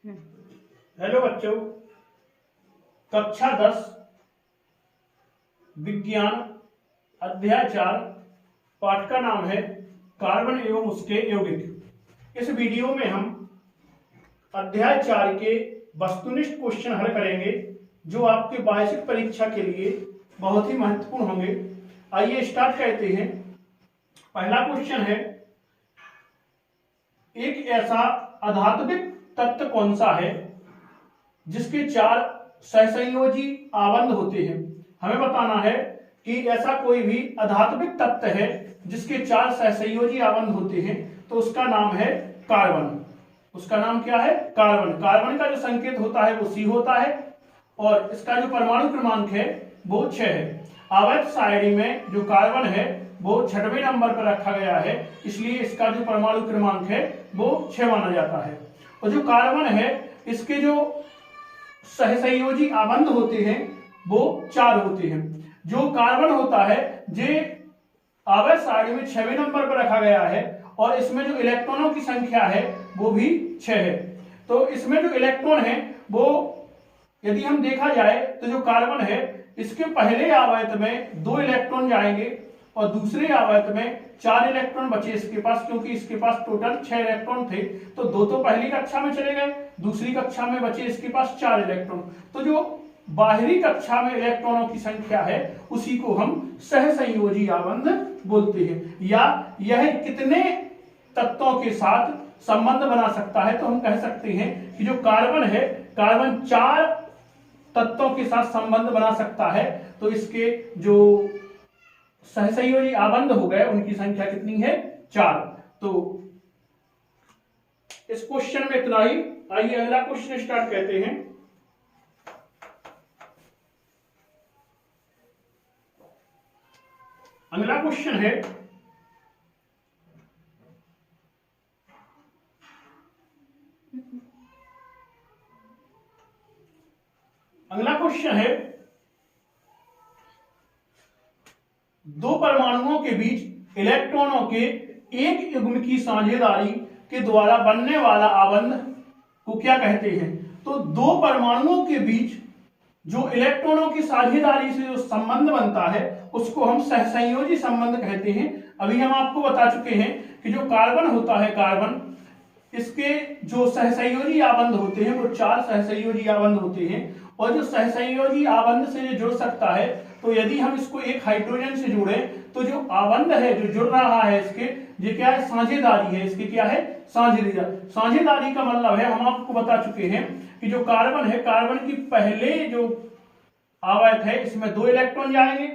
Hello बच्चों, कक्षा 10 विज्ञान अध्याय 4 पाठ का नाम है कार्बन एवं उसके यौगिक। इस वीडियो में हम अध्याय 4 के वस्तुनिष्ठ क्वेश्चन हल करेंगे जो आपके वार्षिक परीक्षा के लिए बहुत ही महत्वपूर्ण होंगे। आइए स्टार्ट करते हैं। पहला क्वेश्चन है, एक ऐसा अधात्विक तत्व कौन सा है जिसके 4 सहसंयोजी आबंध होते हैं। हमें बताना है कि ऐसा कोई भी अधात्विक तत्व है जिसके 4 सहसंयोजी आबंध होते हैं, तो उसका नाम है कार्बन। उसका नाम क्या है? कार्बन। कार्बन का जो संकेत होता है वो C होता है और इसका जो परमाणु क्रमांक है वो 6 है। आवर्त सारणी में जो कार्बन है वो 6वें नंबर पर रखा गया है, इसलिए इसका जो परमाणु क्रमांक है वो 6 माना जाता है। और जो कार्बन है इसके जो सहसंयोजी आबंध होते हैं वो 4 होते हैं। जो कार्बन होता है जे आवर्त सारणी में 6वें नंबर पर रखा गया है और इसमें जो इलेक्ट्रॉनों की संख्या है वो भी 6 है। तो इसमें जो इलेक्ट्रॉन है वो यदि हम देखा जाए तो जो कार्बन है इसके पहले आवर्त में 2 इलेक्ट्रॉन जाएंगे और दूसरे आवर्त में 4 इलेक्ट्रॉन बचे इसके पास, क्योंकि इसके पास टोटल 6 इलेक्ट्रॉन थे। तो 2 तो पहली कक्षा में चले गए, दूसरी कक्षा में बचे इसके पास 4 इलेक्ट्रॉन। तो जो बाहरी कक्षा में इलेक्ट्रॉनों की संख्या है उसी को हम सहसंयोजी आबंध बोलते हैं। या यह कितने तत्वों के साथ संबंध बना सकता है, तो हम कह सकते हैं कि जो कार्बन है, कार्बन 4 तत्वों के साथ संबंध बना सकता है। तो इसके जो सहसंयोजी आबंध हो गए उनकी संख्या कितनी है? 4। तो इस क्वेश्चन में इतना ही। आइए अगला क्वेश्चन स्टार्ट करते हैं। अगला क्वेश्चन है, दो परमाणुओं के बीच इलेक्ट्रॉनों के एक युग्म की साझेदारी के द्वारा बनने वाला आबंध को क्या कहते हैं? तो 2 परमाणुओं के बीच जो इलेक्ट्रॉनों की साझेदारी से जो संबंध बनता है उसको हम सहसंयोजी संबंध कहते हैं। अभी हम आपको बता चुके हैं कि जो कार्बन होता है, कार्बन इसके जो सहसंयोजी आबंध होते हैं वो 4 सहसंयोजी आबंध होते हैं। और जो सहसंयोजी आबंध से जुड़ सकता है, तो यदि हम इसको एक हाइड्रोजन से जोड़ें तो जो आबंध है जो जुड़ रहा है इसके, ये क्या है? साझेदारी है। इसकी क्या है? साझेदारी। साझेदारी का मतलब है, हम आपको बता चुके हैं कि जो कार्बन है, कार्बन की पहले जो आवर्त है इसमें 2 इलेक्ट्रॉन जाएंगे,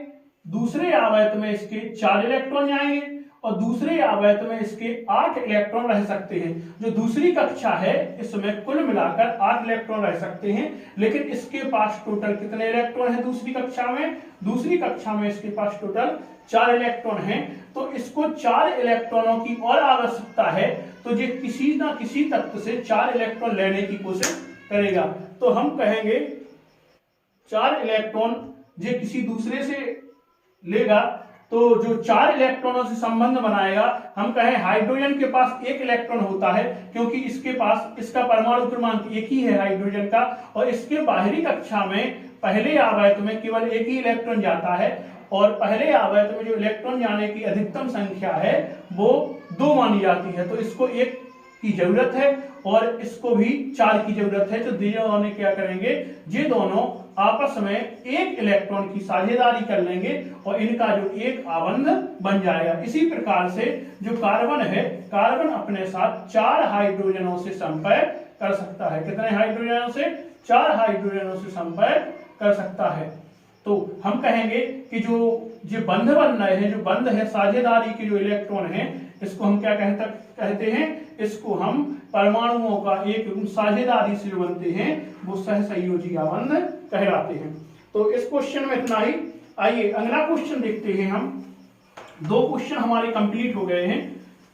दूसरे आवर्त में इसके 4 इलेक्ट्रॉन जाएंगे और दूसरे आवर्त में इसके 8 इलेक्ट्रॉन रह सकते हैं। जो दूसरी कक्षा है इसमें कुल मिलाकर 8 इलेक्ट्रॉन रह सकते हैं, लेकिन इसके पास टोटल कितने इलेक्ट्रॉन हैं दूसरी कक्षा में? दूसरी कक्षा में इसके पास टोटल 4 इलेक्ट्रॉन हैं। तो इसको 4 इलेक्ट्रॉनों की और आवश्यकता है, तो ये किसी ना किसी तत्व से 4 इलेक्ट्रॉन लेने की कोशिश करेगा। तो हम कहेंगे 4 इलेक्ट्रॉन ये किसी दूसरे से लेगा, तो जो 4 इलेक्ट्रॉनों से संबंध बनाएगा, हम कहें हाइड्रोजन के पास 1 इलेक्ट्रॉन होता है क्योंकि इसके पास इसका परमाणु क्रमांक 1 ही है हाइड्रोजन का, और इसके बाहरी कक्षा में पहले आवर्त में केवल 1 ही इलेक्ट्रॉन जाता है और पहले आवर्त में जो इलेक्ट्रॉन जाने की अधिकतम संख्या है वो 2 मानी जाती है। तो इसको 1 की जरूरत है और इसको भी 4 की जरूरत है। तो दोनों क्या करेंगे? ये दोनों आपस में 1 इलेक्ट्रॉन की साझेदारी कर लेंगे और इनका जो एक आबंध बन जाएगा। इसी प्रकार से जो कार्बन है, कार्बन अपने साथ 4 हाइड्रोजनों से संपर्क कर सकता है। कितने हाइड्रोजनों से? 4 हाइड्रोजनों से संपर्क कर सकता है। तो हम कहेंगे कि जो बंध बन रहे हैं, जो बंध है साझेदारी के जो इलेक्ट्रॉन है, इसको हम क्या कहते हैं? इसको हम परमाणुओं का एक साझेदारी से जो बनते हैं वो सहसंयोजी आबंध कहलाते हैं। तो इस क्वेश्चन में इतना ही। आइए अगला क्वेश्चन देखते हैं हम। 2 क्वेश्चन हमारे कंप्लीट हो गए हैं।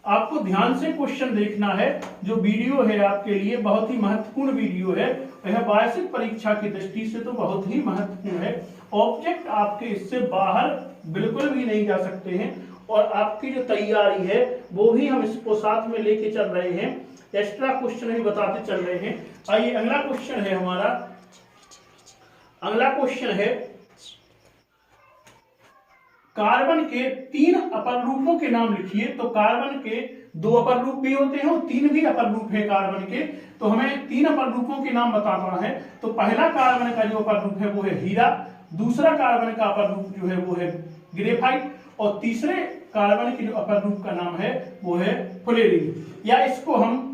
आपको ध्यान से क्वेश्चन देखना है। जो वीडियो है आपके लिए बहुत ही महत्वपूर्ण वीडियो है। यह वार्षिक परीक्षा की दृष्टि से तो बहुत ही महत्वपूर्ण है। ऑब्जेक्ट आपके इससे बाहर बिल्कुल भी नहीं जा सकते हैं और आपकी जो तैयारी है वो भी हम इसको साथ में लेके चल रहे हैं। एक्स्ट्रा क्वेश्चन भी बताते चल रहे हैं। आइए अगला क्वेश्चन है हमारा, अगला क्वेश्चन है कार्बन के 3 अपर रूपों के नाम लिखिए। तो कार्बन के 2 अपर रूप भी होते हैं और 3 भी अपर रूप है कार्बन के, तो हमें 3 अपर रूपों के नाम बताना है। तो पहला कार्बन का जो अपर रूप है वो है हीरा, दूसरा कार्बन का अपर रूप जो है वो है ग्रेफाइट, और तीसरे कार्बन के जो अपर रूप का नाम है वो है फ्लोरीन, या इसको हम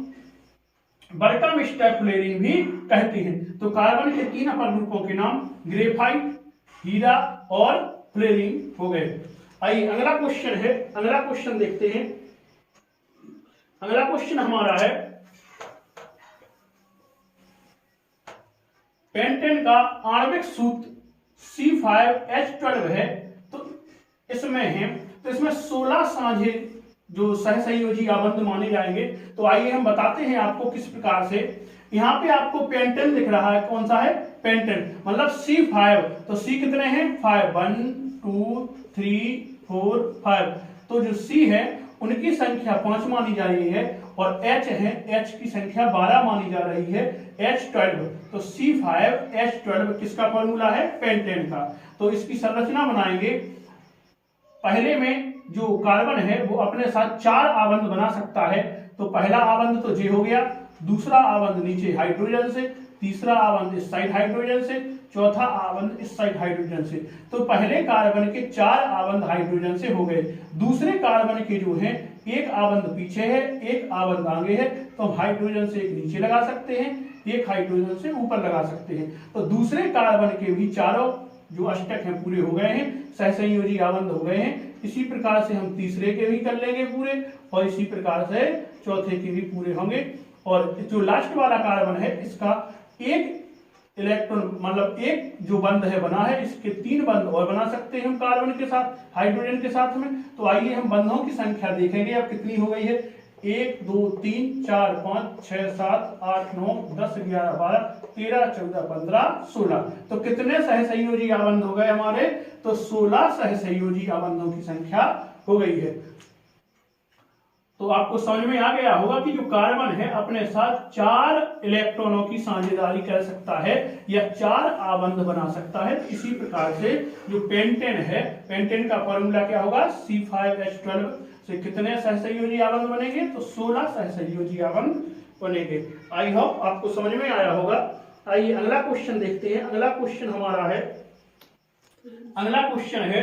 बर्कामिस्टर फ्लोरीन भी कहते हैं। तो कार्बन के 3 अपर रूपों के नाम ग्रेफाइट, हीरा और फ्लोरीन हो गए। आइए अगला क्वेश्चन है, अगला क्वेश्चन देखते हैं। अगला क्वेश्चन हमारा है पेंटेन का आणविक सूत्र C5H12 है। तो इसमें है, तो इसमें 16 साझे जो सहसंयोजी आबंध माने जाएंगे। तो आइए हम बताते हैं आपको किस प्रकार से। यहाँ पे आपको पेंटेन दिख रहा है, कौन सा है? पेंटेन, मतलब C5। तो C कितने हैं? 5, 1 2 3 4 5। तो जो C है उनकी संख्या 5 मानी जा रही है, और H है, H की संख्या 12 मानी जा रही है, H12। तो C5H12 किसका फॉर्मूला है? पेंटेन का। तो इसकी संरचना बनाएंगे। पहले में जो कार्बन है वो अपने साथ 4 आबंध बना सकता है। तो पहला आबंध तो J हो गया, दूसरा आबंध नीचे हाइड्रोजन से, तीसरा आबंध इस साइड हाइड्रोजन से, चौथा आबंध इस साइड हाइड्रोजन से। तो पहले कार्बन के 4 आबंध हाइड्रोजन से हो गए। दूसरे कार्बन के जो है एक आबंध पीछे है, एक आबंध आगे है। तो हाइड्रोजन से एक नीचे लगा सकते हैं, एक हाइड्रोजन से ऊपर लगा सकते हैं। तो दूसरे कार्बन के भी चारों जो अष्टक हैं पूरे हो गए हैं, सहसंयोजी आबंध हो गए हैं। इसी प्रकार से हम तीसरे के भी कर लेंगे पूरे, और इसी प्रकार से चौथे के भी पूरे होंगे। और जो लास्ट वाला कार्बन है इसका एक इलेक्ट्रॉन, मतलब एक जो बंध है बना है, इसके 3 बंध और बना सकते हैं हम कार्बन के साथ, हाइड्रोजन के साथ में। तो आइए हम बंधों की संख्या देखेंगे अब कितनी हो गई है। 1 2 3 4 5 6 7 8 9 10 11 12 13 14 15 16। तो कितने सहसंयोजी आबंध हो गए हमारे? तो 16 सहसंयोजी आबंधों की संख्या हो गई है। तो आपको समझ में आ गया होगा कि जो कार्बन है अपने साथ 4 इलेक्ट्रॉनों की साझेदारी कर सकता है या 4 आबंध बना सकता है। तो इसी प्रकार से जो पेंटेन है, पेंटेन का फॉर्मूला क्या होगा? C5H12 से कितने सहसंयोजी आबंध बनेंगे? तो 16 सहसंयोजी आबंध बनेंगे। आई होप आपको समझ में आया होगा। आइए अगला क्वेश्चन देखते हैं। अगला क्वेश्चन हमारा है, अगला क्वेश्चन है,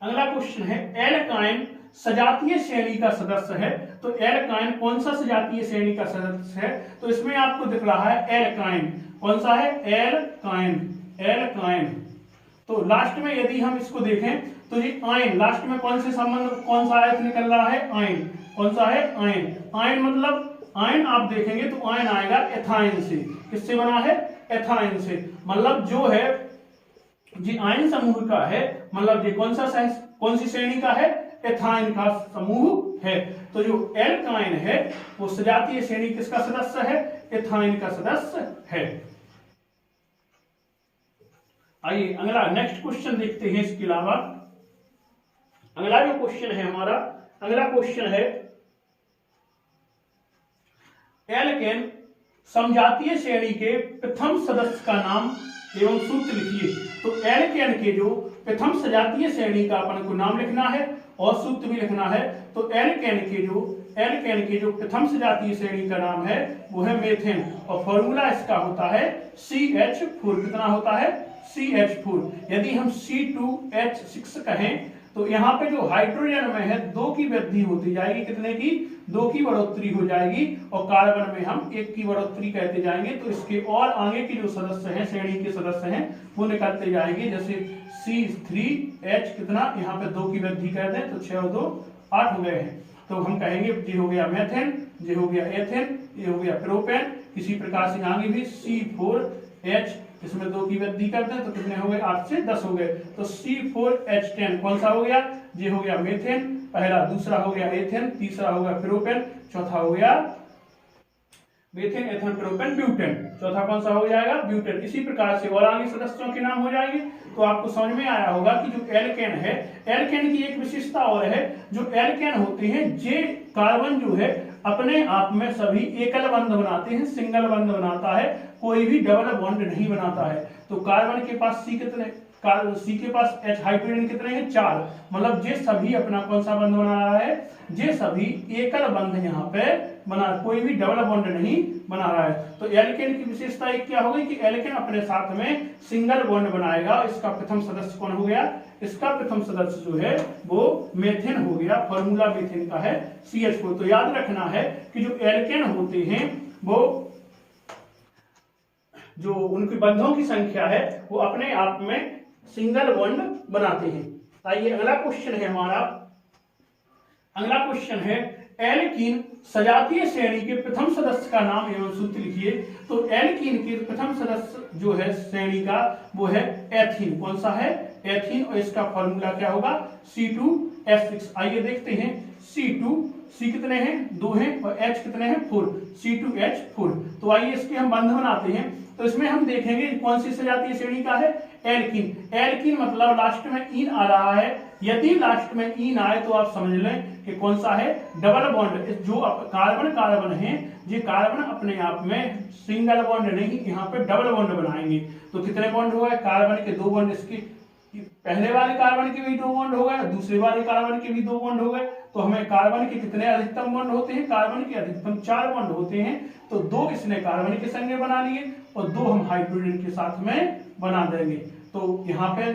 अगला क्वेश्चन है एल्काइन सजातीय श्रेणी का सदस्य है। तो एल्काइन कौन सा सजातीय श्रेणी का सदस्य है? तो इसमें आपको दिख रहा है एल्काइन, कौन सा है? Alkyne, alkyne. तो लास्ट में यदि हम इसको देखें तो ये आयन, लास्ट में कौन से संबंध, कौन सा आयत निकल रहा है? आयन, कौन सा है? आयन। आयन मतलब आयन आप देखेंगे तो आयन आएगा एथाइन से। किससे बना है? एथाइन से। मतलब जो है जी आयन समूह का है, मतलब ये कौन सी श्रेणी का है? एथाइन का समूह है। तो जो एल्काइन है वो सजातीय श्रेणी किसका सदस्य है? एथाइन का सदस्य है। आइए अगला नेक्स्ट क्वेश्चन देखते हैं। इसके अलावा अगला जो क्वेश्चन है हमारा, अगला क्वेश्चन है एल्केन समजातीय श्रेणी के प्रथम सदस्य का नाम एवं सूत्र लिखिए। तो एल्केन के जो प्रथम सजातीय श्रेणी का अपन को नाम लिखना है और सूत्र भी लिखना है। तो एल्केन के जो प्रथम सजातीय श्रेणी का नाम है वो है मेथेन, और फॉर्मूला इसका होता है CH4। कितना होता है? CH4। यदि हम C2H6 कहें तो यहाँ पे जो हाइड्रोजन में है 2 की वृद्धि होती जाएगी, कितने की? 2 की बढ़ोतरी हो जाएगी, और कार्बन में हम 1 की बढ़ोतरी कहते जाएंगे। तो इसके और आगे की जो सदस्य हैं, श्रेणी के सदस्य हैं, वो निकलते जाएंगे। जैसे C3H कितना, यहाँ पे 2 की वृद्धि कर दें तो 6 और 2 8 हो गए हैं। तो हम कहेंगे ये हो गया मेथेन, ये हो गया एथेन, ये हो गया प्रोपेन। इसी प्रकार से आगे भी C4H, इसमें 2 की वृद्धि करते हैं तो कितने हो गए? 8 से 10 हो गए। तो C4H10 कौन सा हो गया? ये हो गया मेथेन पहला, दूसरा हो गया एथेन, तीसरा हो गया प्रोपेन, चौथा हो गया मेथेन, एथेन, प्रोपेन, ब्यूटेन। चौथा कौन सा हो जाएगा? ब्यूटेन। इसी प्रकार से और आगे सदस्यों के नाम हो जाएंगे। तो आपको समझ में आया होगा कि जो एल्केन है, एल्केन की एक विशेषता और है, जो एल्केन होते हैं जे कार्बन जो है अपने आप में सभी एकल बंध बनाते हैं, सिंगल बंध बनाता है, कोई भी डबल बॉन्ड नहीं बनाता है। तो कार्बन के पास सी कितने, सी के पास H हाइड्रोजन कितने हैं, 4, मतलब ये सभी अपना कौन सा बंध बना रहा है, ये सभी एकल बंध यहाँ पे बना, कोई भी डबल बॉन्ड नहीं बना रहा है। तो एल्केन की विशेषता एक क्या होगी कि एल्केन अपने साथ में सिंगल बॉन्ड बनाएगा। इसका प्रथम सदस्य कौन हो गया, इसका प्रथम सदस्य जो है वो मेथेन हो गया, फॉर्मूला मेथेन का है CH4। तो याद रखना है कि जो एल्केन होते हैं वो जो उनकी बंधों की संख्या है वो अपने आप में सिंगल बॉन्ड बनाते हैं। आइए अगला क्वेश्चन है हमारा, अगला क्वेश्चन है एल्कीन सजातीय श्रेणी के प्रथम सदस्य का नाम एवं सूत्र लिखिए। तो एल्कीन के प्रथम सदस्य जो है श्रेणी का वो है एथीन। कौन सा है, एथीन, और इसका फॉर्मूला क्या होगा C2H6। आइए देखते हैं C2, C कितने हैं, 2 हैं, और H कितने हैं, 4, C2H4। तो आइए इसके हम बंध बनाते हैं। तो इसमें हम देखेंगे कौन सी सजातीय श्रेणी का है, एल्कीन। एल्कीन मतलब लास्ट में इन आ रहा है, यदि लास्ट में इन आए तो आप समझ लें कि कौन सा है, डबल बॉन्ड। जो कार्बन है, ये कार्बन अपने आप में सिंगल बॉन्ड नहीं, यहाँ पे डबल बॉन्ड बनाएंगे। तो कितने बॉन्ड हो गए, कार्बन के 2 बॉन्ड, इसके पहले वाले कार्बन के भी 2 बॉन्ड हो गए, दूसरे वाले कार्बन के भी 2 बॉन्ड हो गए। तो हमें कार्बन के कितने अधिकतम बॉन्ड होते हैं, कार्बन के अधिकतम 4 बॉन्ड होते हैं। तो 2 इसने कार्बन के संगे बना लिए और 2 हम हाइड्रोजन के साथ में बना देंगे। तो यहाँ पे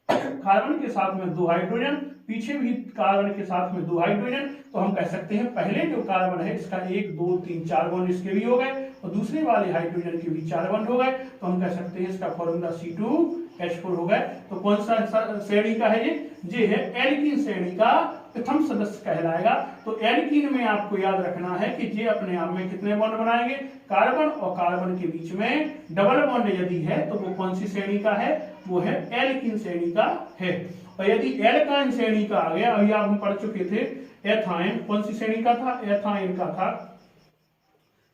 कार्बन के साथ में 2 हाइड्रोजन, पीछे भी कार्बन के साथ में 2 हाइड्रोजन। तो हम कह सकते हैं पहले जो कार्बन है इसका 1 2 3 4 बॉन्ड इसके भी हो गए और दूसरे वाले हाइड्रोजन के भी 4 बॉन्ड हो गए। तो हम कह सकते हैं इसका फॉर्मूला C2H4 हो गए। तो कौन सा श्रेणी का है ये है एल्कीन श्रेणी का प्रथम सदस्य कहलाएगा। तो एल्कीन में आपको याद रखना है कि ये अपने आप में कितने बॉन्ड बनाएंगे, कार्बन और कार्बन के बीच में डबल बॉन्ड यदि है तो वो कौन सी श्रेणी का है, वो है एल्कीन श्रेणी का है। और यदि एल्काइन श्रेणी का आ गया, अभी आप हम पढ़ चुके थे एथाइन, कौन सी श्रेणी का था, एथाइन का था,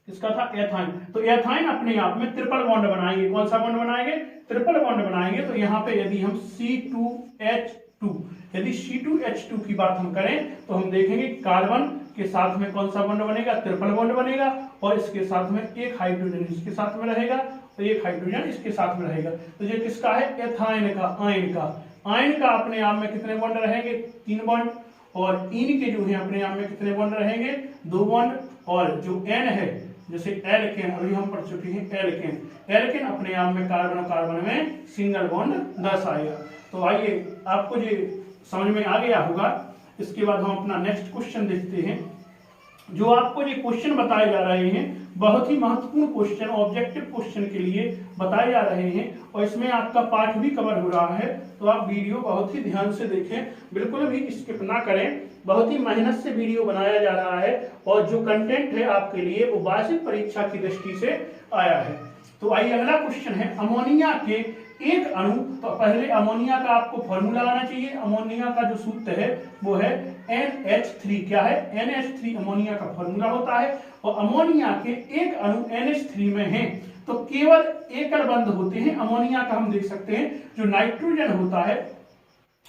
किसका था, एथाइन। तो एथाइन अपने आप में ट्रिपल बॉन्ड बनाएंगे। कौन सा बॉन्ड बनाएंगे, ट्रिपल बॉन्ड बनाएंगे। तो यहाँ पे यदि हम C2H2, यदि C2H2 की बात हम करें तो हम देखेंगे कार्बन के साथ में कौन सा बॉन्ड बनेगा, ट्रिपल बॉन्ड बनेगा, और इसके साथ में एक हाइड्रोजन इसके साथ में रहेगा तो एक हाइड्रोजन इसके साथ में रहेगा। तो ये किसका है, एथाइन का, आयन का। आयन का अपने आप में कितने बॉन्ड रहेंगे, 3 बॉन्ड, और इन के जो है अपने आप में कितने बॉन्ड रहेंगे, 2 बॉन्ड। और जो एन है जैसे एल्केन, अभी हम पढ़ चुके हैं एल्केन, एल्केन अपने आप में कार्बन और कार्बन में सिंगल बॉन्ड दर्शाएगा। तो आइए आपको ये समझ में आ गया होगा। इसके बाद हम अपना नेक्स्ट क्वेश्चन देखते हैं। जो आपको ये क्वेश्चन बताए जा रहे हैं बहुत ही महत्वपूर्ण क्वेश्चन, ऑब्जेक्टिव क्वेश्चन के लिए बताए जा रहे हैं, और इसमें आपका पाठ भी कवर हो रहा है। तो आप वीडियो बहुत ही ध्यान से देखें, बिल्कुल भी स्किप ना करें। बहुत ही मेहनत से वीडियो बनाया जा रहा है और जो कंटेंट है आपके लिए वो वार्षिक परीक्षा की दृष्टि से आया है। तो आइए अगला क्वेश्चन है, अमोनिया के एक अणु, तो पहले अमोनिया का आपको फॉर्मूला आना चाहिए। अमोनिया का जो सूत्र है वो है NH3। क्या है, NH3 अमोनिया का फॉर्मूला होता है। और अमोनिया के एक अणु NH3 में है तो केवल एकल बंध होते हैं। अमोनिया का हम देख सकते हैं जो नाइट्रोजन होता है,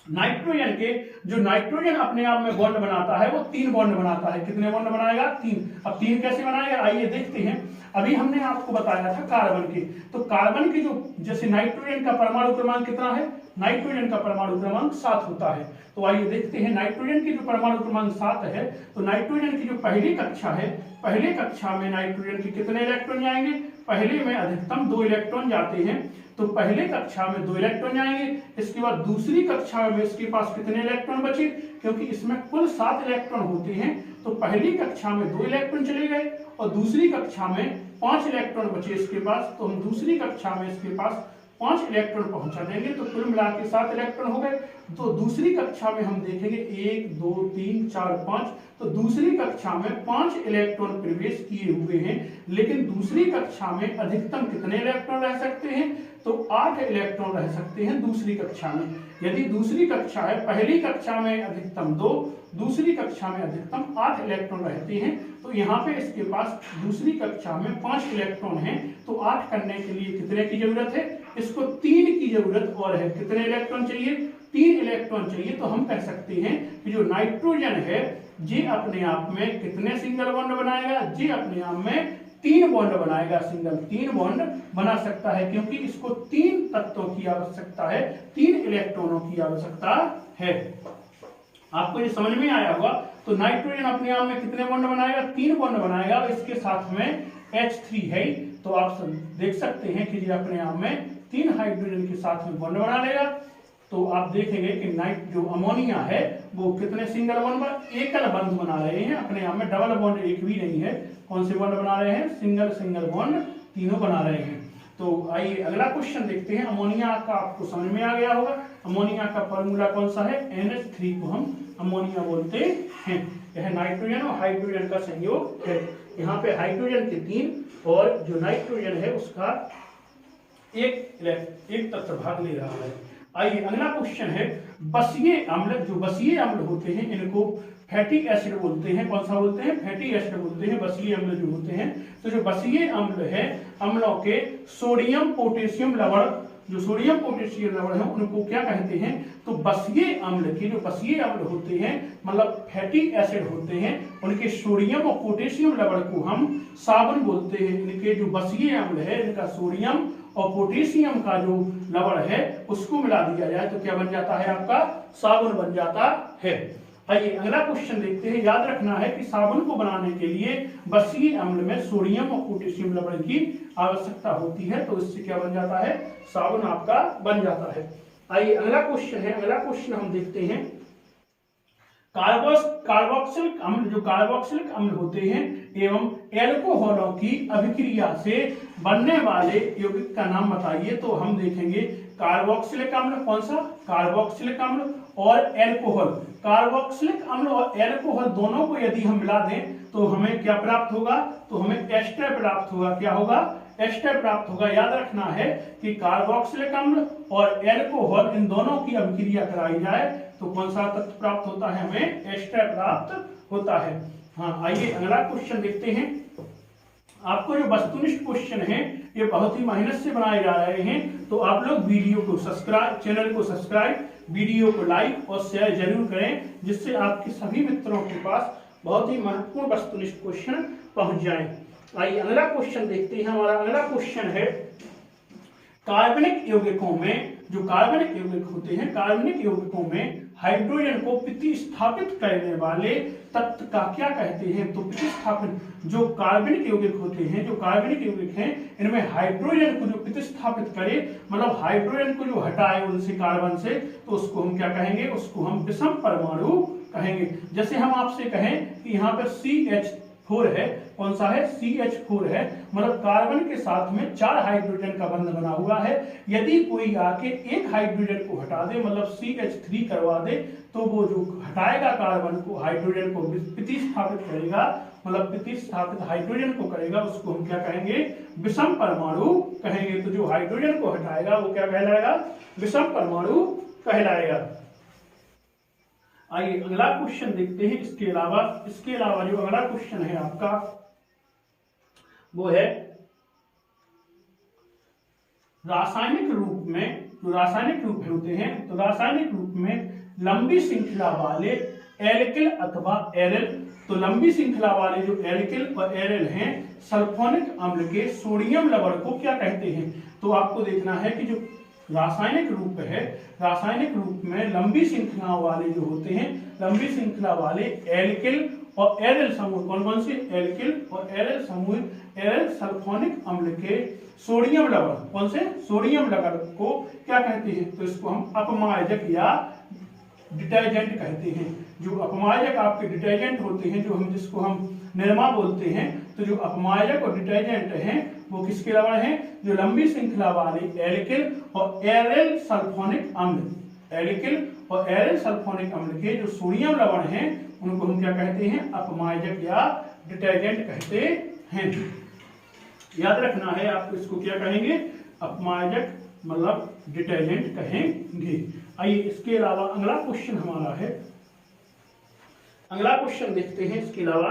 नाइट्रोजन के जो नाइट्रोजन अपने आप में बॉन्ड बनाता है वो 3 बॉन्ड बनाता है। कितने बॉन्ड बनाएगा, 3। अब 3 कैसे बनाएगा, आइए देखते हैं। अभी हमने आपको बताया था कार्बन के, तो कार्बन के जो जैसे नाइट्रोजन का परमाणु क्रमांक कितना है, नाइट्रोजन का परमाणु क्रमांक 7 होता है। तो आइए देखते हैं नाइट्रोजन की जो परमाणु क्रमांक 7 है, तो नाइट्रोजन की जो पहली कक्षा है, पहले कक्षा में नाइट्रोजन के कितने इलेक्ट्रॉन जाएंगे, पहले में अधिकतम 2 इलेक्ट्रॉन जाते हैं। तो पहले कक्षा में 2 इलेक्ट्रॉन जाएंगे। इसके बाद दूसरी कक्षा में इसके पास कितने इलेक्ट्रॉन बचे, क्योंकि इसमें कुल 7 इलेक्ट्रॉन होते हैं। तो पहली कक्षा में 2 इलेक्ट्रॉन चले गए और दूसरी कक्षा में 5 इलेक्ट्रॉन बचे इसके पास। तो हम दूसरी कक्षा में इसके पास 5 इलेक्ट्रॉन पहुंचा देंगे, तो कुल मिला के 7 इलेक्ट्रॉन हो गए। तो दूसरी कक्षा में हम देखेंगे 1 2 3 4 5, तो दूसरी कक्षा में 5 इलेक्ट्रॉन प्रवेश किए हुए हैं। लेकिन दूसरी कक्षा में अधिकतम कितने इलेक्ट्रॉन रह सकते हैं, तो 8 इलेक्ट्रॉन रह सकते हैं दूसरी कक्षा में। यदि दूसरी कक्षा है, पहली कक्षा में अधिकतम 2, दूसरी कक्षा में अधिकतम 8 इलेक्ट्रॉन रहते हैं। तो यहाँ पे इसके पास दूसरी कक्षा में 5 इलेक्ट्रॉन हैं, तो 8 करने के लिए कितने की जरूरत है, इसको 3 की जरूरत और है। कितने इलेक्ट्रॉन चाहिए, 3 इलेक्ट्रॉन चाहिए। तो हम कह सकते हैं कि जो नाइट्रोजन है जी अपने आप में कितने सिंगल बॉन्ड बनाएगा, जी अपने आप में 3 बॉन्ड बनाएगा, सिंगल 3 बॉन्ड बना सकता है, क्योंकि इसको 3 तत्वों की आवश्यकता है, 3 इलेक्ट्रॉनों की आवश्यकता है। आपको ये समझ में आया होगा। तो नाइट्रोजन अपने आप में कितने बॉन्ड बनाएगा, 3 बॉन्ड बनाएगा, और इसके साथ में H3 है, तो आप देख सकते हैं कि ये अपने आप में 3 हाइड्रोजन के साथ में बॉन्ड बना लेगा। तो आप देखेंगे कि जो अमोनिया है वो कितने सिंगल बॉन्ड, एकल बॉन्ड बना रहे हैं, अपने आप में डबल बॉन्ड एक भी नहीं है। कौन से बॉन्ड बना रहे हैं, सिंगल सिंगल बॉन्ड तीनों बना रहे हैं। तो आइए अगला क्वेश्चन देखते हैं। अमोनिया का आपको समझ में आ गया होगा। अमोनिया का फॉर्मूला कौन सा है, NH3 को हम अमोनिया बोलते हैं। यह नाइट्रोजन और हाइड्रोजन का संयोग है। यहाँ पे हाइड्रोजन के 3 और जो नाइट्रोजन है उसका एक तत्व भाग ले रहा है। आइए अगला क्वेश्चन है, बसीय अम्ल, जो बसीय अम्ल होते हैं इनको फैटी एसिड बोलते हैं। कौन सा बोलते हैं, फैटी एसिड बोलते हैं, बसीय अम्ल जो होते हैं। तो जो बसीय अम्ल है, अम्लों के सोडियम पोटेशियम लवण, जो सोडियम पोटेशियम लवण है उनको क्या कहते हैं, तो बसीय अम्ल के, जो बसीय अम्ल होते हैं मतलब फैटी एसिड होते हैं, उनके सोडियम और पोटेशियम लवण को हम साबुन बोलते हैं। इनके जो बसीय अम्ल है इनका सोडियम और पोटेशियम का जो लवण है उसको मिला दिया जाए तो क्या बन जाता है, आपका साबुन बन जाता है। आइए अगला क्वेश्चन देखते हैं। याद रखना है कि साबुन को बनाने के लिए बसीय अम्ल में सोडियम और पोटेशियम लवण की आवश्यकता होती है, तो इससे क्या बन जाता है, साबुन आपका बन जाता है। आइए अगला क्वेश्चन है। अगला क्वेश्चन हम देखते हैं, कार्बोक्सिलिक अम्ल, जो कार्बोक्सिलिक अम्ल होते हैं एवं एल्कोहलों की अभिक्रिया से बनने वाले यौगिक का नाम बताइए। तो हम देखेंगे कार्बोक्सिलिक अम्ल, कौन सा, कार्बोक्सिलिक अम्ल और एल्कोहल। कार्बोक्सिलिक अम्ल और एल्कोहल दोनों को यदि हम मिला दें तो हमें क्या प्राप्त होगा, तो हमें एस्टर प्राप्त होगा। क्या होगा, एस्टर प्राप्त होगा। याद रखना है कि कार्बोक्सिलिक अम्ल और एल्कोहल इन दोनों की अभिक्रिया कराई जाए तो कौन सा तत्व प्राप्त होता है, हमें एस्टर प्राप्त होता है। हाँ, आइए अगला क्वेश्चन देखते हैं। आपको जो वस्तुनिष्ठ क्वेश्चन है ये बहुत ही मेहनत से बनाए जा रहे हैं, तो आप लोग वीडियो को सब्सक्राइब, चैनल को सब्सक्राइब, वीडियो को लाइक और शेयर जरूर करें, जिससे आपके सभी मित्रों के पास बहुत ही महत्वपूर्ण वस्तुनिष्ठ क्वेश्चन पहुंच जाए। आइए अगला क्वेश्चन देखते हैं। हमारा अगला क्वेश्चन है, कार्बनिक यौगिकों में, जो कार्बनिक यौगिक होते हैं, कार्बनिक यौगिकों में हाइड्रोजन को प्रतिस्थापित करने वाले तत्व का क्या कहते हैं। तो प्रतिस्थापन, जो कार्बनिक यौगिक होते हैं, जो कार्बनिक यौगिक हैं, इनमें हाइड्रोजन को जो प्रतिस्थापित करे, मतलब हाइड्रोजन को जो हटाए उनसे, कार्बन से, तो उसको हम क्या कहेंगे, उसको हम विषम परमाणु कहेंगे। जैसे हम आपसे कहें कि यहाँ पर CH4 है, कौन सा है, CH4 है, मतलब कार्बन के साथ में 4 हाइड्रोजन का बंध बना हुआ है। यदि कोई आके एक हाइड्रोजन को हटा दे, मतलब CH3 करवा दे, तो वो जो हटाएगा कार्बन को, हाइड्रोजन को प्रतिस्थापित करेगा, मतलब प्रतिस्थापित हाइड्रोजन को करेगा, उसको हम क्या कहेंगे, विषम परमाणु कहेंगे। तो जो हाइड्रोजन को हटाएगा वो क्या कहलाएगा, विषम परमाणु कहलाएगा। आइए अगला क्वेश्चन देखते हैं। इसके अलावा जो अगला क्वेश्चन है आपका वो है, रासायनिक रूप में, जो रासायनिक रूप होते हैं, तो रासायनिक रूप में लंबी श्रृंखला वाले एल्किल अथवा एरिल, तो लंबी श्रृंखला वाले जो एल्किल और एरिल हैं, सल्फोनिक अम्ल के सोडियम लवण को क्या कहते हैं। तो आपको देखना है कि जो रासायनिक रूप है, रासायनिक रूप में लंबी श्रृंखला वाले जो होते हैं, लंबी श्रृंखला वाले एल्किल और एरिल समूह, कौन कौन से, एल्किल और एरिल समूह, एरिल सल्फोनिक अम्ल के सोडियम लवण, कौन से, सोडियम लवण को क्या कहते हैं, तो इसको हम अपमार्जक या डिटर्जेंट कहते हैं। जो अपमार्जक आपके डिटर्जेंट होते हैं, जो हम जिसको हम निरमा बोलते हैं, तो जो अपमार्जक और डिटर्जेंट हैं वो किसके लवण हैं, जो लंबी श्रृंखला वाले एल्किल और एरिल सल्फोनिक अम्ल, एल्किल और एरिल सल्फोनिक अम्ल के जो सोडियम लवण हैं उनको हम क्या कहते हैं, अपमार्जक या डिटर्जेंट कहते हैं। याद रखना है आपको, इसको क्या कहेंगे, अपमार्जक मतलब डिटर्जेंट कहेंगे। आइए इसके अलावा अगला क्वेश्चन हमारा है, अगला क्वेश्चन देखते हैं। इसके अलावा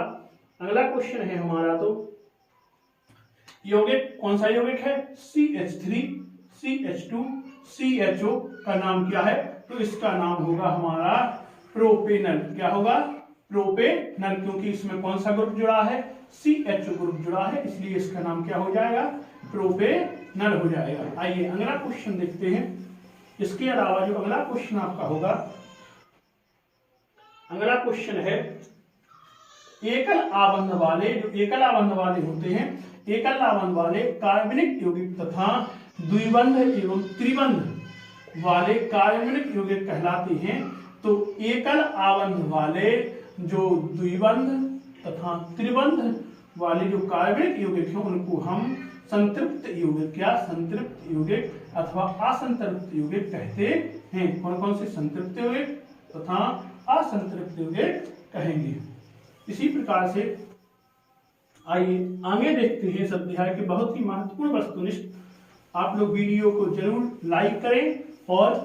अगला क्वेश्चन है हमारा, तो यौगिक, कौन सा यौगिक है, CH3, CH2, CHO का नाम क्या है, तो इसका नाम होगा हमारा प्रोपेनल। क्या होगा, प्रोपेनल, क्योंकि इसमें कौन सा ग्रुप जुड़ा है, CH ग्रुप जुड़ा है, इसलिए इसका नाम क्या हो जाएगा, प्रोपेनल हो जाएगा। आइए अगला क्वेश्चन देखते हैं। इसके अलावा जो अगला क्वेश्चन आपका होगा, अगला क्वेश्चन है एकल आबंध वाले, जो एकल आबंध वाले होते हैं, एकल आबंध वाले कार्बनिक यौगिक तथा द्विबंध एवं त्रिबंध वाले कार्बनिक यौगिक कहलाते हैं। तो एकल आबंध वाले जो द्विबंध तथा त्रिबंध वाले जो कार्बनिक यौगिक हैं उनको हम संतृप्त यौगिक या संतृप्त यौगिक अथवा असंतृप्त यौगिक कहते हैं। कौन कौन से, संतृप्त यौगिक तथा असंतृप्त यौगिक कहेंगे। इसी प्रकार से आइए आगे देखते हैं इस अध्याय के बहुत ही महत्वपूर्ण वस्तुनिष्ठ। आप लोग वीडियो को जरूर लाइक करें और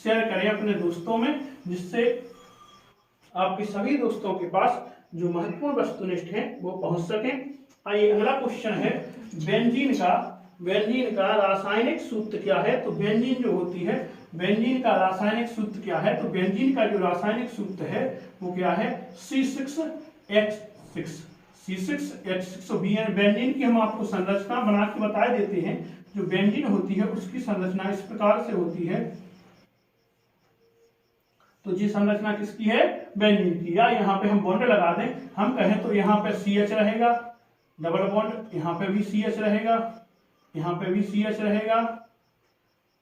शेयर करें अपने दोस्तों में, जिससे आपके सभी दोस्तों के पास जो महत्वपूर्ण वस्तुनिष्ठ हैं वो पहुंच सकें। आइए अगला क्वेश्चन है बेंजीन का रासायनिक सूत्र क्या है। तो बेंजीन जो होती है, बेंजीन का रासायनिक सूत्र क्या है, तो बेंजीन का जो रासायनिक सूत्र है वो क्या है, C6H6। C6H6 बेंजीन की हम आपको संरचना बना के बता देते हैं। जो बेंजीन होती है उसकी संरचना इस प्रकार से होती है। तो जी संरचना किसकी है, बेंजीन की। या यहाँ पे हम बॉन्ड लगा दें, हम कहें तो यहाँ पे CH रहेगा, डबल बॉन्ड, यहाँ पे भी CH रहेगा, यहाँ पे भी CH रहेगा,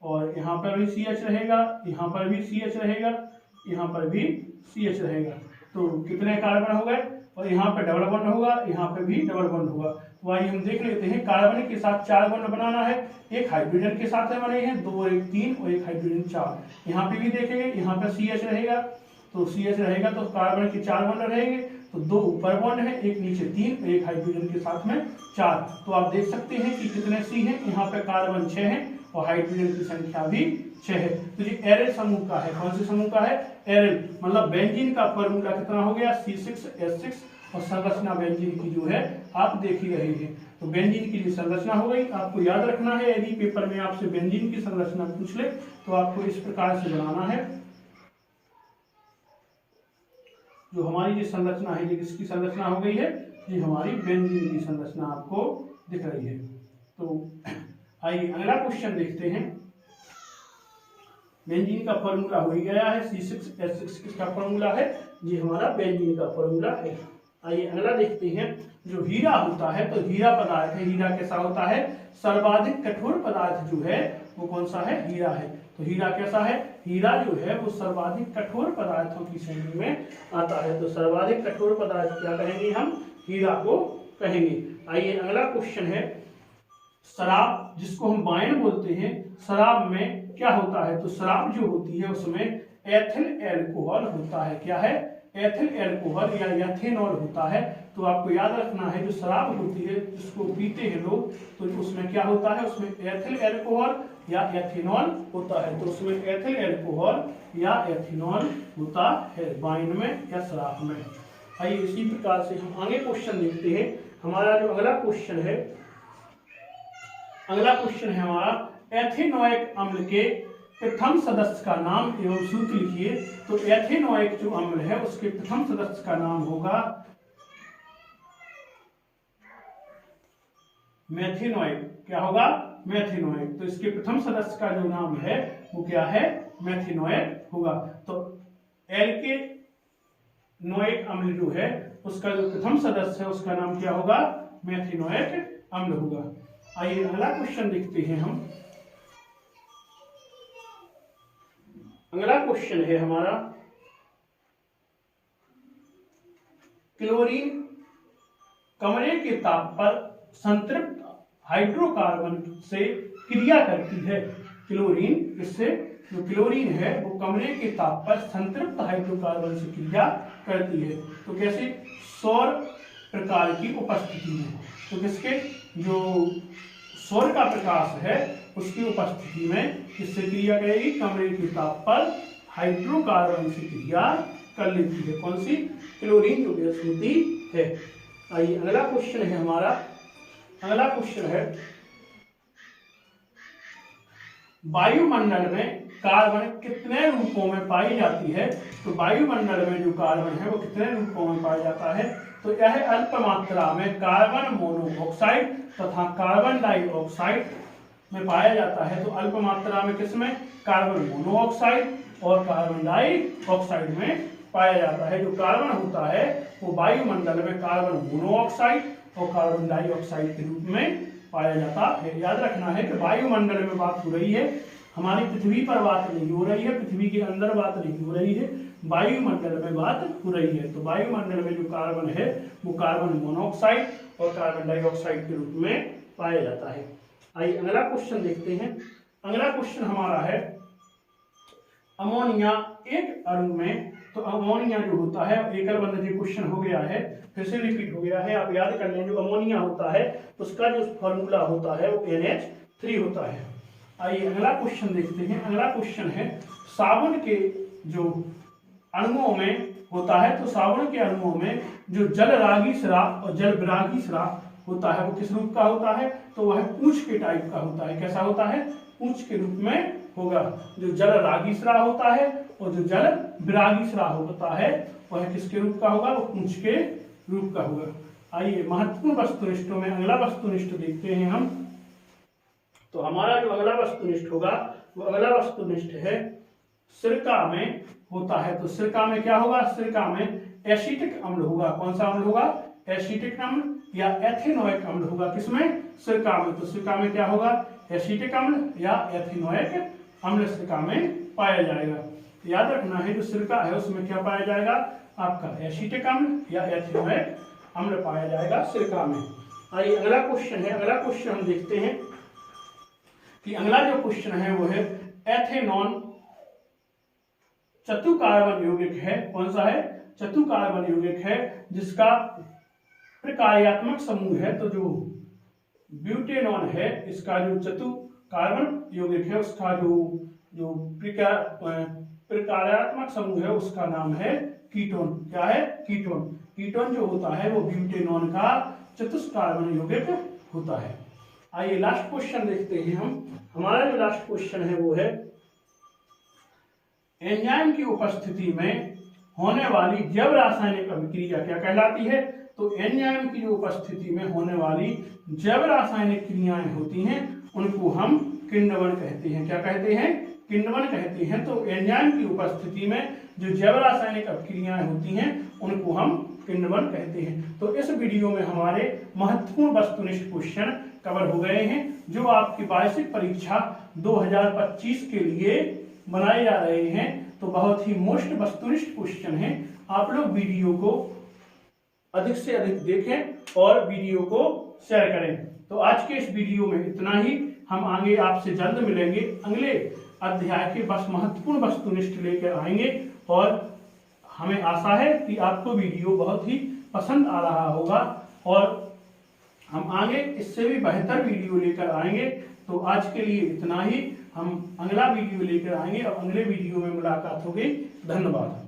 और यहाँ पर भी CH रहेगा, यहाँ पर भी CH रहेगा, यहाँ पर भी CH रहेगा। तो कितने कार्बन हो गए, और यहाँ पे डबल बॉन्ड होगा, यहाँ पे भी डबल बॉन्ड होगा। तो आइए हम देख लेते हैं। कार्बन के साथ 4 बॉन्ड बनाना है, एक हाइड्रोजन के साथ बने हैं 2 और 1 3 और एक हाइड्रोजन 4। यहाँ पे भी देखेंगे, यहाँ पे CH रहेगा, तो CH रहेगा तो कार्बन के 4 बॉन्ड रहेंगे। तो 2 ऊपर बॉन्ड है, एक नीचे 3 और एक हाइड्रोजन के साथ में 4। तो आप देख सकते हैं कि कितने C हैं, यहाँ पे कार्बन 6 है और हाइड्रोजन की संख्या भी 6 है। तो ये एरिल समूह का है। कौन से समूह का है, एरिल। मतलब बेंजीन का फॉर्मूला कितना हो गया, C6H6, और संरचना बेंजीन की जो है आप देख ही रहे हैं। तो बेंजीन की जो संरचना हो गई, आपको याद रखना है। यदि पेपर में आपसे बेंजीन की संरचना पूछ ले तो आपको इस प्रकार से बनाना है। जो हमारी ये संरचना है, ये किसकी संरचना हो गई है, ये हमारी बेंजीन की संरचना आपको दिख रही है। तो आइए अगला क्वेश्चन देखते हैं। बेंजीन का फॉर्मूला हो गया है, C6H6 किसका फॉर्मूला है, ये हमारा बेंजीन का फॉर्मूला है। आइए अगला देखते हैं। जो हीरा होता है, तो हीरा पदार्थ है, हीरा कैसा होता है, सर्वाधिक कठोर पदार्थ जो है वो कौन सा है, हीरा है। तो हीरा कैसा है, हीरा जो है वो सर्वाधिक कठोर पदार्थों की श्रेणी में आता है। तो सर्वाधिक कठोर पदार्थ क्या कहेंगे, हम हीरा को कहेंगे। आइए अगला क्वेश्चन है। शराब, जिसको हम वाइन बोलते हैं, शराब में क्या होता है, तो शराब जो होती है उसमें एथिल एल्कोहल होता है। क्या है, एथिल एल्कोहल या एथेनॉल होता है। तो आपको याद रखना है, जो शराब होती है जिसको पीते हैं लोग, तो उसमें क्या होता है, उसमें एथिल एल्कोहल या एथेनॉल होता है। तो उसमें एथिल एल्कोहल या एथेनॉल होता है वाइन में या शराब में। आइए इसी प्रकार से हम आगे क्वेश्चन देखते हैं। हमारा जो अगला क्वेश्चन है, अगला क्वेश्चन है हमारा एथेनोइक अम्ल के प्रथम सदस्य का नाम एवं सूत्र लिखिए। तो एथेनोइक जो अम्ल है उसके प्रथम सदस्य का नाम होगा मेथिनोइक। क्या होगा, मेथिनोइक। तो इसके प्रथम सदस्य का जो नाम है वो क्या है, मेथिनोइक होगा। तो एल्केनोइक अम्ल जो है उसका जो प्रथम सदस्य है उसका नाम क्या होगा, मेथिनोइक अम्ल होगा। आइए अगला क्वेश्चन देखते हैं हम। अगला क्वेश्चन है हमारा, क्लोरीन कमरे के ताप पर संतृप्त हाइड्रोकार्बन से क्रिया करती है। क्लोरीन, इससे जो क्लोरीन है वो कमरे के ताप पर संतृप्त हाइड्रोकार्बन से क्रिया करती है। तो कैसे, सौर प्रकाश की उपस्थिति में। तो किसके, जो सौर का प्रकाश है उसकी उपस्थिति में किससे क्रिया करेगी, कमरे के ताप पर हाइड्रोकार्बन से क्रिया कर लेती है। कौन सी, क्लोरीन जो गैस होती है। आइए अगला क्वेश्चन है हमारा, अगला क्वेश्चन है वायुमंडल में कार्बन कितने रूपों में पाई जाती है, तो वायुमंडल में जो कार्बन है वो कितने रूपों में पाया जाता है, तो यह अल्प मात्रा में कार्बन मोनोऑक्साइड तथा कार्बन डाइऑक्साइड में पाया जाता है। तो अल्प मात्रा में किसमें, कार्बन मोनोऑक्साइड और कार्बन डाइऑक्साइड में पाया जाता है। जो कार्बन होता है वो वायुमंडल में कार्बन मोनोऑक्साइड और कार्बन डाइऑक्साइड के रूप में पाया जाता है। याद रखना है कि वायुमंडल में बात हो रही है, हमारी पृथ्वी पर बात नहीं हो रही है, पृथ्वी के अंदर बात नहीं हो रही है, वायुमंडल में बात हो रही है। तो वायुमंडल में जो कार्बन है वो कार्बन मोनोऑक्साइड और कार्बन डाइऑक्साइड के रूप में पाया जाता है। आइए अगला क्वेश्चन देखते हैं। अगला क्वेश्चन हमारा है अमोनिया एक अणु में, तो अमोनिया जो होता है एकल बंद जो क्वेश्चन हो गया है, फिर से रिपीट हो गया है, आप याद कर लें। जो अमोनिया होता है उसका जो फॉर्मूला होता है वो NH3 होता है। आइए अगला क्वेश्चन देखते हैं। अगला क्वेश्चन है साबुन के जो अणुओं में होता है, तो साबुन के अणुओं में जो जलरागी स्राव और जल विरागी स्राव होता है वो किस रूप का होता है, तो वह पूंछ के टाइप का होता है। कैसा होता है, पूंछ के रूप में होगा। जो जल रागी स्राव होता है और जो जल विरागी स्राव होता है वह किसके रूप का होगा, वो पूंछ के रूप का होगा। आइए महत्वपूर्ण वस्तुनिष्ठों में अगला वस्तुनिष्ठ देखते हैं हम। तो हमारा जो अगला वस्तुनिष्ठ होगा वो अगला वस्तुनिष्ठ है सिरका में होता है। तो सिरका में क्या होगा, सिरका में एसिटिक अम्ल होगा। कौन सा अम्ल होगा, एसिटिक अम्ल या एथेनोइक अम्ल होगा। किसमें, सिरका में। तो सिरका में क्या होगा, एसिटिक अम्ल या एथेनोइक अम्ल सिरका में पाया जाएगा। याद रखना है जो सिरका है उसमें क्या पाया जाएगा, आपका एसिटिक अम्ल या एथेनोइक अम्ल पाया जाएगा सिरका में। आइए अगला क्वेश्चन है। अगला क्वेश्चन हम देखते हैं कि अगला जो क्वेश्चन है वो है एथेनॉन चतुकार्बन यौगिक है। कौन सा है, चतुकार्बन यौगिक है जिसका प्रकार्यात्मक समूह है। तो जो ब्यूटेनॉन है इसका जो चतुकार्बन यौगिक है उसका जो प्रकार्यात्मक समूह है उसका नाम है कीटोन। क्या है, कीटोन। कीटोन जो होता है वो ब्यूटेनॉन का चतुष्कार्बन यौगिक होता है। आइए लास्ट क्वेश्चन देखते हैं हम। हमारा जो लास्ट क्वेश्चन है वो है एंजाइम की उपस्थिति में होने वाली जैव रासायनिक अभिक्रिया क्या कहलाती है। तो एंजाइम की जो उपस्थिति में होने वाली जैव रासायनिक क्रियाएं होती हैं उनको हम किण्वन कहते हैं। क्या कहते हैं, किण्वन कहते हैं। तो एंजाइम की उपस्थिति में जो जैव रासायनिक अभिक्रियाएं होती हैं उनको हम किण्वन कहते हैं। तो इस वीडियो में हमारे महत्वपूर्ण वस्तुनिष्ठ क्वेश्चन कवर हो गए हैं जो आपकी वार्षिक परीक्षा 2025 के लिए बनाए जा रहे हैं। तो बहुत ही मोस्ट वस्तुनिष्ठ क्वेश्चन है। आप लोग वीडियो को अधिक से अधिक देखें और वीडियो को शेयर करें। तो आज के इस वीडियो में इतना ही। हम आगे आपसे जल्द मिलेंगे, अगले अध्याय के बस महत्वपूर्ण वस्तुनिष्ठ लेकर आएंगे और हमें आशा है कि आपको वीडियो बहुत ही पसंद आ रहा होगा और हम आगे इससे भी बेहतर वीडियो लेकर आएंगे। तो आज के लिए इतना ही। हम अगला वीडियो लेकर आएंगे और अगले वीडियो में मुलाकात होगी। धन्यवाद।